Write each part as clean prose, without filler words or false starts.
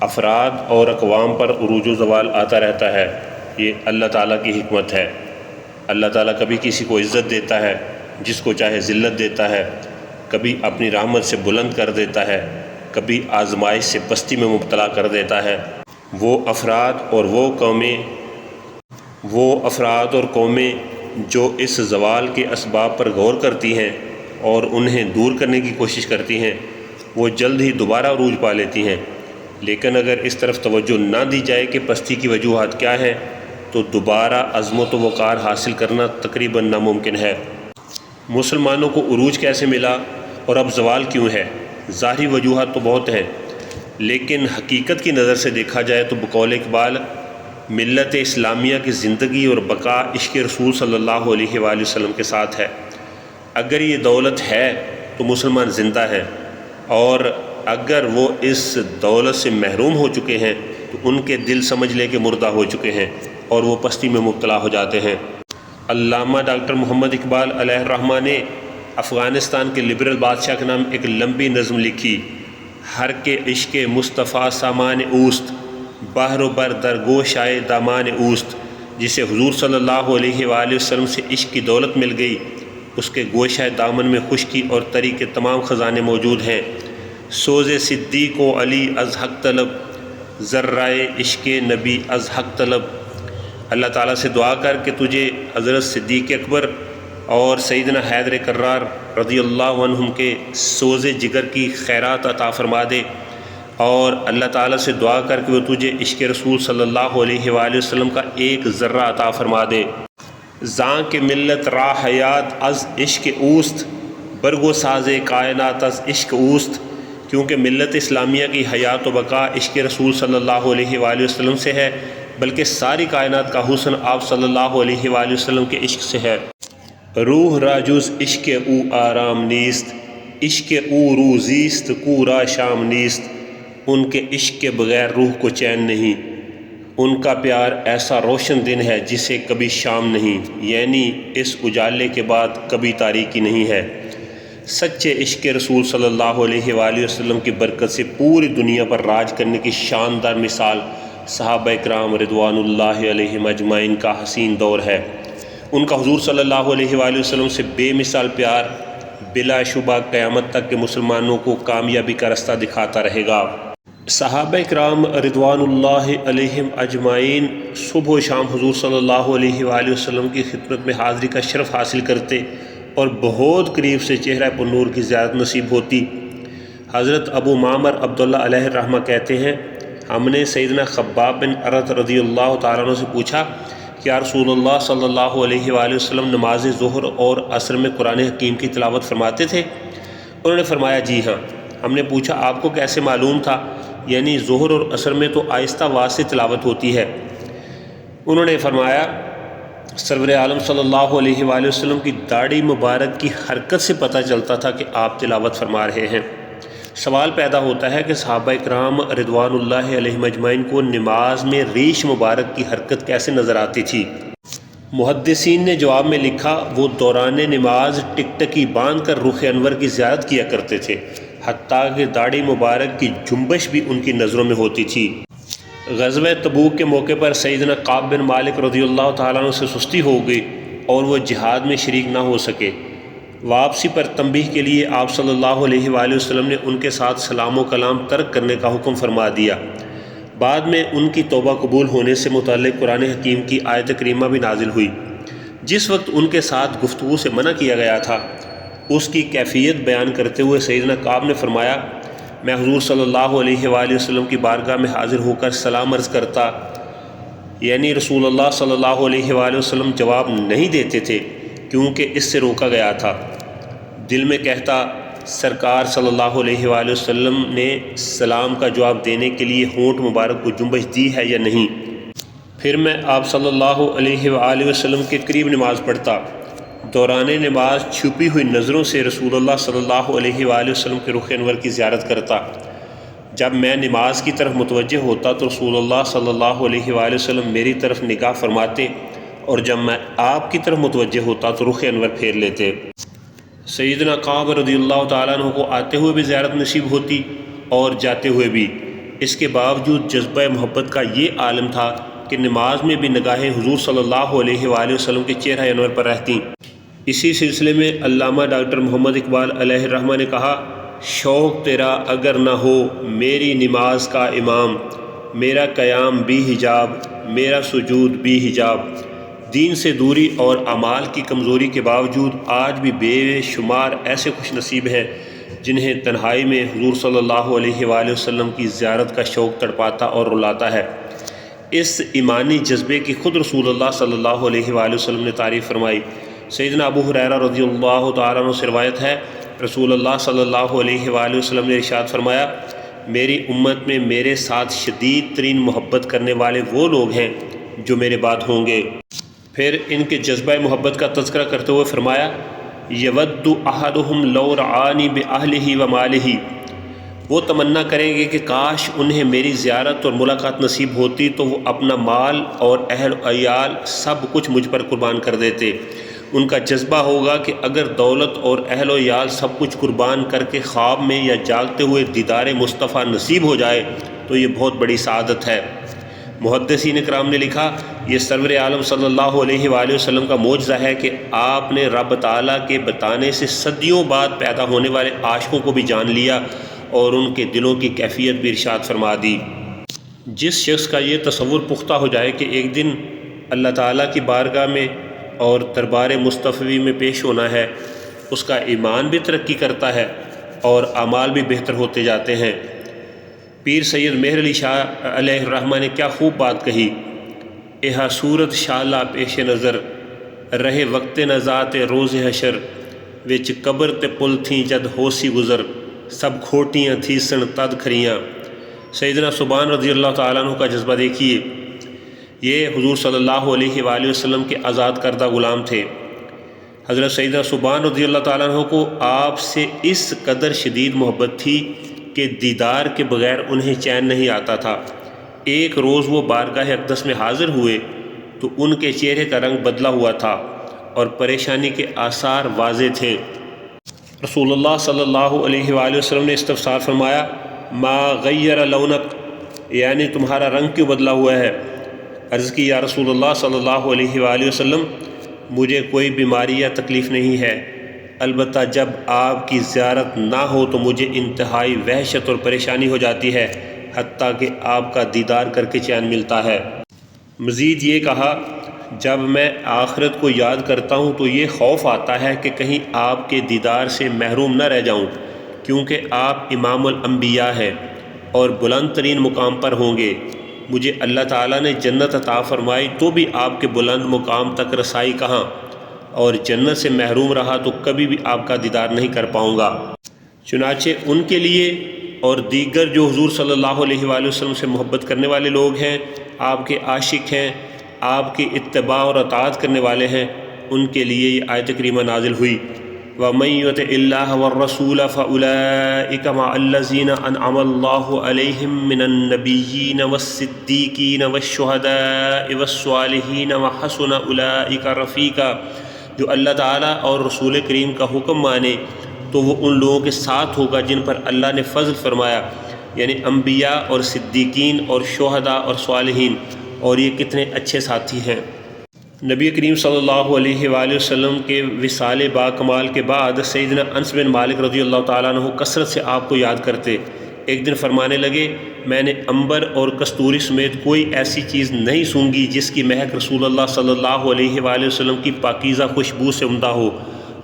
افراد اور اقوام پر عروج و زوال آتا رہتا ہے، یہ اللہ تعالیٰ کی حکمت ہے۔ اللہ تعالیٰ کبھی کسی کو عزت دیتا ہے، جس کو چاہے ذلت دیتا ہے، کبھی اپنی رحمت سے بلند کر دیتا ہے، کبھی آزمائش سے پستی میں مبتلا کر دیتا ہے۔ وہ افراد اور قومیں جو اس زوال کے اسباب پر غور کرتی ہیں اور انہیں دور کرنے کی کوشش کرتی ہیں، وہ جلد ہی دوبارہ عروج پا لیتی ہیں۔ لیکن اگر اس طرف توجہ نہ دی جائے کہ پستی کی وجوہات کیا ہیں، تو دوبارہ عظمت و وقار حاصل کرنا تقریباً ناممکن ہے۔ مسلمانوں کو عروج کیسے ملا اور اب زوال کیوں ہے؟ ظاہری وجوہات تو بہت ہیں، لیکن حقیقت کی نظر سے دیکھا جائے تو بقول اقبال ملت اسلامیہ کی زندگی اور بقا عشق رسول صلی اللہ علیہ وآلہ وسلم کے ساتھ ہے۔ اگر یہ دولت ہے تو مسلمان زندہ ہیں، اور اگر وہ اس دولت سے محروم ہو چکے ہیں تو ان کے دل سمجھ لے کہ مردہ ہو چکے ہیں اور وہ پستی میں مبتلا ہو جاتے ہیں۔ علامہ ڈاکٹر محمد اقبال علیہ الرحمہ نے افغانستان کے لبرل بادشاہ کے نام ایک لمبی نظم لکھی، ہر کے عشق مصطفیٰ سامان اوست، بحر و بر در گوشائے دامان اوست۔ جسے حضور صلی اللہ علیہ وآلہ وسلم سے عشق کی دولت مل گئی، اس کے گوشہ دامن میں خشکی اور تری کے تمام خزانے موجود ہیں۔ سوز صدیق و علی از حق طلب، ذرائے عشق نبی از حق طلب۔ اللہ تعالیٰ سے دعا کر کہ تجھے حضرت صدیق اکبر اور سیدنا حیدر کرار رضی اللہ عنہم کے سوز جگر کی خیرات عطا فرما دے، اور اللہ تعالیٰ سے دعا کر کہ وہ تجھے عشق رسول صلی اللہ علیہ وآلہ وسلم کا ایک ذرہ عطا فرما دے۔ زاں کے ملت را حیات از عشق اوست، برگو ساز کائنات از عشق اوست۔ کیونکہ ملت اسلامیہ کی حیات و بقا عشق رسول صلی اللہ علیہ وآلہ وسلم سے ہے، بلکہ ساری کائنات کا حسن آپ صلی اللہ علیہ وآلہ وسلم کے عشق سے ہے۔ روح را جز عشق او آرام نیست، عشق او روزیست کو را شام نیست۔ ان کے عشق کے بغیر روح کو چین نہیں، ان کا پیار ایسا روشن دن ہے جسے کبھی شام نہیں، یعنی اس اجالے کے بعد کبھی تاریکی نہیں ہے۔ سچے عشق رسول صلی اللہ علیہ وآلہ وسلم کی برکت سے پوری دنیا پر راج کرنے کی شاندار مثال صحابہ اکرام رضوان اللہ علیہم اجمعین کا حسین دور ہے۔ ان کا حضور صلی اللہ علیہ وآلہ وسلم سے بے مثال پیار بلا شبہ قیامت تک کے مسلمانوں کو کامیابی کا رستہ دکھاتا رہے گا۔ صحابہ اکرام رضوان اللہ علیہم اجمعین صبح و شام حضور صلی اللہ علیہ وآلہ وسلم کی خدمت میں حاضری کا شرف حاصل کرتے اور بہت قریب سے چہرہ پر نور کی زیارت نصیب ہوتی۔ حضرت ابو معمر عبداللہ علیہ الرحمہ کہتے ہیں، ہم نے سیدنا خباب بن ارت رضی اللہ تعالیٰ عنہ سے پوچھا کہ یا رسول اللہ صلی اللہ علیہ وآلہ وسلم نماز ظہر اور عصر میں قرآن حکیم کی تلاوت فرماتے تھے؟ انہوں نے فرمایا جی ہاں۔ ہم نے پوچھا آپ کو کیسے معلوم تھا؟ یعنی ظہر اور عصر میں تو آہستہ آواز سے تلاوت ہوتی ہے۔ انہوں نے فرمایا سرور عالم صلی اللہ علیہ وآلہ وسلم کی داڑھی مبارک کی حرکت سے پتہ چلتا تھا کہ آپ تلاوت فرما رہے ہیں۔ سوال پیدا ہوتا ہے کہ صحابہ اکرام رضوان اللہ علیہم اجمعین کو نماز میں ریش مبارک کی حرکت کیسے نظر آتی تھی؟ محدثین نے جواب میں لکھا وہ دوران نماز ٹکٹکی باندھ کر رخ انور کی زیارت کیا کرتے تھے، حتیٰ کہ داڑھی مبارک کی جنبش بھی ان کی نظروں میں ہوتی تھی۔ غزوہ تبوک کے موقع پر سیدنا کعب بن مالک رضی اللہ تعالیٰ عنہ سے سستی ہو گئی اور وہ جہاد میں شریک نہ ہو سکے۔ واپسی پر تنبیہ کے لیے آپ صلی اللہ علیہ وآلہ وسلم نے ان کے ساتھ سلام و کلام ترک کرنے کا حکم فرما دیا۔ بعد میں ان کی توبہ قبول ہونے سے متعلق قرآن حکیم کی آیت کریمہ بھی نازل ہوئی۔ جس وقت ان کے ساتھ گفتگو سے منع کیا گیا تھا، اس کی کیفیت بیان کرتے ہوئے سیدنا کعب نے فرمایا میں حضور صلی اللہ علیہ وآلہ وسلم کی بارگاہ میں حاضر ہو کر سلام عرض کرتا، یعنی رسول اللہ صلی اللہ علیہ وآلہ وسلم جواب نہیں دیتے تھے کیونکہ اس سے روکا گیا تھا۔ دل میں کہتا سرکار صلی اللہ علیہ وآلہ وسلم نے سلام کا جواب دینے کے لیے ہونٹ مبارک کو جنبش دی ہے یا نہیں۔ پھر میں آپ صلی اللہ علیہ وآلہ وسلم کے قریب نماز پڑھتا، دوران نماز چھپی ہوئی نظروں سے رسول اللہ صلی اللہ علیہ وآلہ وسلم کے رخ انور کی زیارت کرتا۔ جب میں نماز کی طرف متوجہ ہوتا تو رسول اللہ صلی اللہ علیہ وآلہ وسلم میری طرف نگاہ فرماتے، اور جب میں آپ کی طرف متوجہ ہوتا تو رخ انور پھیر لیتے۔ سیدنا کعب رضی اللہ تعالیٰ عنہ کو آتے ہوئے بھی زیارت نصیب ہوتی اور جاتے ہوئے بھی۔ اس کے باوجود جذبہ محبت کا یہ عالم تھا کہ نماز میں بھی نگاہیں حضور صلی اللہ علیہ وآلہ وسلم کے چہرہ انور پر رہتیں۔ اسی سلسلے میں علامہ ڈاکٹر محمد اقبال علیہ الرحمہ نے کہا، شوق تیرا اگر نہ ہو میری نماز کا امام، میرا قیام بھی حجاب، میرا سجود بھی حجاب۔ دین سے دوری اور اعمال کی کمزوری کے باوجود آج بھی بے شمار ایسے خوش نصیب ہیں جنہیں تنہائی میں حضور صلی اللہ علیہ وآلہ وسلم کی زیارت کا شوق تڑپاتا اور رلاتا ہے۔ اس ایمانی جذبے کی خود رسول اللہ صلی اللہ علیہ وآلہ وسلم نے تعریف فرمائی۔ سیدنا ابو ہریرہ رضی اللہ تعالیٰ عنہ سے روایت ہے، رسول اللہ صلی اللہ علیہ وآلہ وسلم نے ارشاد فرمایا، میری امت میں میرے ساتھ شدید ترین محبت کرنے والے وہ لوگ ہیں جو میرے بعد ہوں گے۔ پھر ان کے جذبہ محبت کا تذکرہ کرتے ہوئے فرمایا، یود احدہم لو رعانی باہلہ ومالہ، وہ تمنا کریں گے کہ کاش انہیں میری زیارت اور ملاقات نصیب ہوتی تو وہ اپنا مال اور اہل و عیال سب کچھ مجھ پر قربان کر دیتے۔ ان کا جذبہ ہوگا کہ اگر دولت اور اہل و عیال سب کچھ قربان کر کے خواب میں یا جاگتے ہوئے دیدار مصطفیٰ نصیب ہو جائے تو یہ بہت بڑی سعادت ہے۔ محدثین اکرام نے لکھا، یہ سرور عالم صلی اللہ علیہ وآلہ وسلم کا معجزہ ہے کہ آپ نے رب تعالیٰ کے بتانے سے صدیوں بعد پیدا ہونے والے عاشقوں کو بھی جان لیا اور ان کے دلوں کی کیفیت بھی ارشاد فرما دی۔ جس شخص کا یہ تصور پختہ ہو جائے کہ ایک دن اللہ تعالیٰ کی بارگاہ میں اور دربار مصطفی میں پیش ہونا ہے، اس کا ایمان بھی ترقی کرتا ہے اور اعمال بھی بہتر ہوتے جاتے ہیں۔ پیر سید مہر علی شاہ علیہ الرحمہ نے کیا خوب بات کہی، اہا صورت شالا پیش نظر، رہے وقت نزات روز حشر، وچ قبر تے پل تھیں جد ہوسی گزر، سب کھوٹیاں تھی سن تد کھریاں۔ سیدنا سبحان رضی اللہ تعالیٰ عنہ کا جذبہ دیکھیے، یہ حضور صلی اللہ علیہ وآلہ وسلم کے آزاد کردہ غلام تھے۔ حضرت سیدنا سبحان رضی اللہ تعالیٰ عنہ کو آپ سے اس قدر شدید محبت تھی کہ دیدار کے بغیر انہیں چین نہیں آتا تھا۔ ایک روز وہ بارگاہ اقدس میں حاضر ہوئے تو ان کے چہرے کا رنگ بدلا ہوا تھا اور پریشانی کے آثار واضح تھے۔ رسول اللہ صلی اللہ علیہ وآلہ وسلم نے استفسار فرمایا، ما غیر لونک، یعنی تمہارا رنگ کیوں بدلا ہوا ہے؟ عرض کی، یا رسول اللہ صلی اللہ علیہ وآلہ وسلم، مجھے کوئی بیماری یا تکلیف نہیں ہے، البتہ جب آپ کی زیارت نہ ہو تو مجھے انتہائی وحشت اور پریشانی ہو جاتی ہے، حتیٰ کہ آپ کا دیدار کر کے چین ملتا ہے۔ مزید یہ کہا، جب میں آخرت کو یاد کرتا ہوں تو یہ خوف آتا ہے کہ کہیں آپ کے دیدار سے محروم نہ رہ جاؤں، کیونکہ آپ امام الانبیاء ہیں اور بلند ترین مقام پر ہوں گے۔ مجھے اللہ تعالیٰ نے جنت عطا فرمائی تو بھی آپ کے بلند مقام تک رسائی کہاں، اور جنت سے محروم رہا تو کبھی بھی آپ کا دیدار نہیں کر پاؤں گا۔ چنانچہ ان کے لیے اور دیگر جو حضور صلی اللہ علیہ وآلہ وسلم سے محبت کرنے والے لوگ ہیں، آپ کے عاشق ہیں، آپ کی اتباع اور اطاعت کرنے والے ہیں، ان کے لیے یہ آیت کریمہ نازل ہوئی، وَمَن يُطِعِ اللَّهَ وَالرَّسُولَ فَأُولَٰئِكَ مَعَ الَّذِينَ أَنْعَمَ اللَّهُ عَلَيْهِم مِّنَ النَّبِيِّينَ وَالصِّدِّيقِينَ وَالشُّهَدَاءِ وَالصَّالِحِينَ وَحَسُنَ أُولَٰئِكَ رَفِيقًا۔ جو اللہ تعالیٰ اور رسول کریم کا حکم مانے تو وہ ان لوگوں کے ساتھ ہوگا جن پر اللہ نے فضل فرمایا، یعنی انبیاء اور صدیقین اور شہداء اور صالحین، اور یہ کتنے اچھے ساتھی ہیں۔ نبی کریم صلی اللہ علیہ وآلہ وسلم کے وصال با کمال کے بعد سیدنا انس بن مالک رضی اللہ تعالیٰ عنہ کثرت سے آپ کو یاد کرتے۔ ایک دن فرمانے لگے، میں نے عنبر اور کستوری سمیت کوئی ایسی چیز نہیں سونگھی جس کی مہک رسول اللہ صلی اللہ علیہ وآلہ وسلم کی پاکیزہ خوشبو سے عمدہ ہو،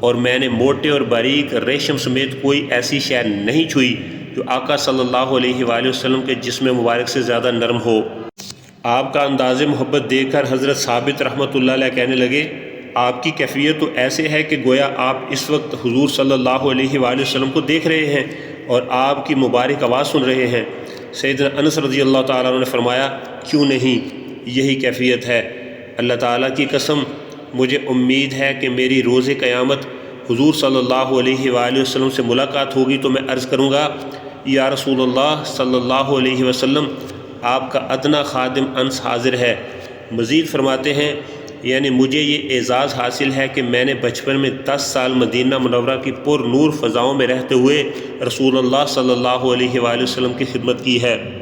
اور میں نے موٹے اور باریک ریشم سمیت کوئی ایسی شے نہیں چھوئی جو آقا صلی اللہ علیہ وآلہ وسلم کے جسم مبارک سے زیادہ نرم ہو۔ آپ کا انداز محبت دیکھ کر حضرت ثابت رحمۃ اللہ علیہ کہنے لگے، آپ کی کیفیت تو ایسے ہے کہ گویا آپ اس وقت حضور صلی اللہ علیہ وآلہ وسلم کو دیکھ رہے ہیں اور آپ کی مبارک آواز سن رہے ہیں۔ سیدنا انس رضی اللہ تعالیٰ عنہ نے فرمایا، کیوں نہیں، یہی کیفیت ہے۔ اللہ تعالیٰ کی قسم، مجھے امید ہے کہ میری روز قیامت حضور صلی اللہ علیہ وآلہ وسلم سے ملاقات ہوگی تو میں عرض کروں گا، یا رسول اللہ صلی اللہ علیہ وسلم، آپ کا ادنا خادم انس حاضر ہے۔ مزید فرماتے ہیں، یعنی مجھے یہ اعزاز حاصل ہے کہ میں نے بچپن میں 10 سال مدینہ منورہ کی پر نور فضاؤں میں رہتے ہوئے رسول اللہ صلی اللہ علیہ وآلہ وسلم کی خدمت کی ہے۔